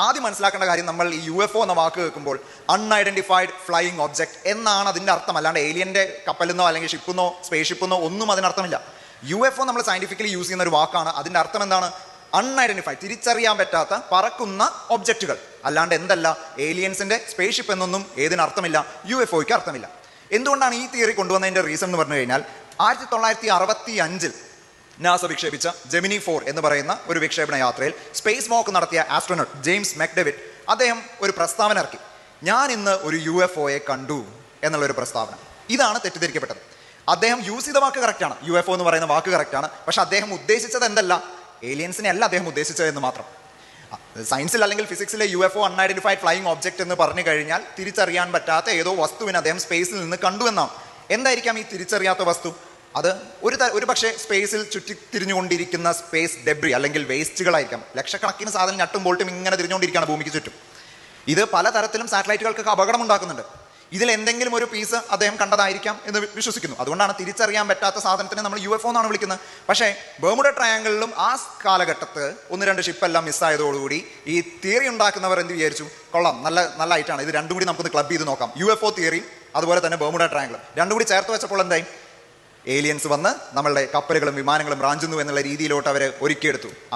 ആദ്യം മനസ്സിലാക്കേണ്ട കാര്യം, നമ്മൾ ഈ UFO എന്ന വാക്ക് കേൾക്കുമ്പോൾ അൺഐഡന്റിഫൈഡ് ഫ്ലൈയിങ് ഒബ്ജക്ട് എന്നാണ് അതിൻ്റെ അർത്ഥം. അല്ലാണ്ട് ഏലിയൻ്റെ കപ്പലെന്നോ അല്ലെങ്കിൽ ഷിപ്പെന്നോ സ്പേസ് ഷിപ്പെന്നോ ഒന്നും അതിനർത്ഥമില്ല. UFO നമ്മൾ സയന്റിഫിക്കലി യൂസ് ചെയ്യുന്ന ഒരു വാക്കാണ്. അതിൻ്റെ അർത്ഥം എന്താണ്? അൺഐഡന്റിഫൈഡ്, തിരിച്ചറിയാൻ പറ്റാത്ത പറക്കുന്ന ഒബ്ജക്റ്റുകൾ. അല്ലാണ്ട് എന്തല്ല, ഏലിയൻസിന്റെ സ്പേസ് ഷിപ്പ് എന്നൊന്നും ഏതിനർത്ഥമില്ല, UFOയ്ക്ക് അർത്ഥമില്ല. എന്തുകൊണ്ടാണ് ഈ തിയറി കൊണ്ടുവന്നതിന്റെ റീസൺ എന്ന് പറഞ്ഞു കഴിഞ്ഞാൽ, 1965 നാസ വിക്ഷേപിച്ച ജെമിനി 4 എന്ന് പറയുന്ന ഒരു വിക്ഷേപണ യാത്രയിൽ സ്പേസ് വാക്ക് നടത്തിയ ആസ്ട്രോനോട്ട് ജെയിംസ് മെക്ഡെവിഡ് അദ്ദേഹം ഒരു പ്രസ്താവന ഇറക്കി. ഞാൻ ഇന്ന് ഒരു UFOയെ കണ്ടു എന്നുള്ളൊരു പ്രസ്താവന. ഇതാണ് തെറ്റിദ്ധരിക്കപ്പെട്ടത്. അദ്ദേഹം യൂസ് ചെയ്ത വാക്ക് കറക്റ്റാണ്, UFO എന്ന് പറയുന്ന വാക്ക് കറക്റ്റാണ്. പക്ഷെ അദ്ദേഹം ഉദ്ദേശിച്ചത് എന്തല്ല, ഏലിയൻസിനെ അല്ല അദ്ദേഹം ഉദ്ദേശിച്ചത് എന്ന് മാത്രം. സയൻസിൽ അല്ലെങ്കിൽ ഫിസിക്സിലെ UFO അൺഐഡന്റിഫൈഡ് ഫ്ലൈയിങ് ഒബ്ജക്ട് എന്ന് പറഞ്ഞു കഴിഞ്ഞാൽ തിരിച്ചറിയാൻ പറ്റാത്ത ഏതോ വസ്തുവിനെ അദ്ദേഹം സ്പേസിൽ നിന്ന് കണ്ടു എന്നാണ്. എന്തായിരിക്കാം ഈ തിരിച്ചറിയാത്ത വസ്തു? അത് ഒരു പക്ഷേ സ്പേസിൽ ചുറ്റി തിരിഞ്ഞുകൊണ്ടിരിക്കുന്ന സ്പേസ് ഡെബ്രി അല്ലെങ്കിൽ വേസ്റ്റുകളായിരിക്കാം. ലക്ഷക്കണക്കിന് സാധനം ഞട്ടും ബോൾട്ടും ഇങ്ങനെ തിരിഞ്ഞുകൊണ്ടിരിക്കുകയാണ് ഭൂമിക്ക് ചുറ്റും. ഇത് പലതരത്തിലും സാറ്റലൈറ്റുകൾക്ക് അപകടം ഉണ്ടാക്കുന്നുണ്ട്. ഇതിൽ എന്തെങ്കിലും ഒരു പീസ് അദ്ദേഹം കണ്ടതായിരിക്കാം എന്ന് വിശ്വസിക്കുന്നു. അതുകൊണ്ടാണ് തിരിച്ചറിയാൻ പറ്റാത്ത സാധനത്തിനെ നമ്മൾ UFO എന്നാണ് വിളിക്കുന്നത്. പക്ഷേ ബർമുഡ ട്രയാങ്കിളിലും ആ കാലഘട്ടത്ത് 1-2 ഷിപ്പെല്ലാം മിസ്സായതോടുകൂടി ഈ തിയറി ഉണ്ടാക്കുന്നവർ എന്ത് വിചാരിച്ചു? കൊള്ളാം, നല്ല ഐറ്റാണ്, ഇത് രണ്ടും കൂടി നമുക്കൊന്ന് ക്ലബ് ചെയ്ത് നോക്കാം. UFO തിയറി അതുപോലെ തന്നെ ബർമുഡ ട്രയാങ്കിൾ രണ്ടും കൂടി ചേർത്ത് വെച്ചപ്പോൾ എന്തായി? ഏലിയൻസ് വന്ന് നമ്മളുടെ കപ്പലുകളും വിമാനങ്ങളും റാഞ്ചുന്നു എന്നുള്ള രീതിയിലോട്ട് അവരെ ഒരുക്കിയെടുത്തു.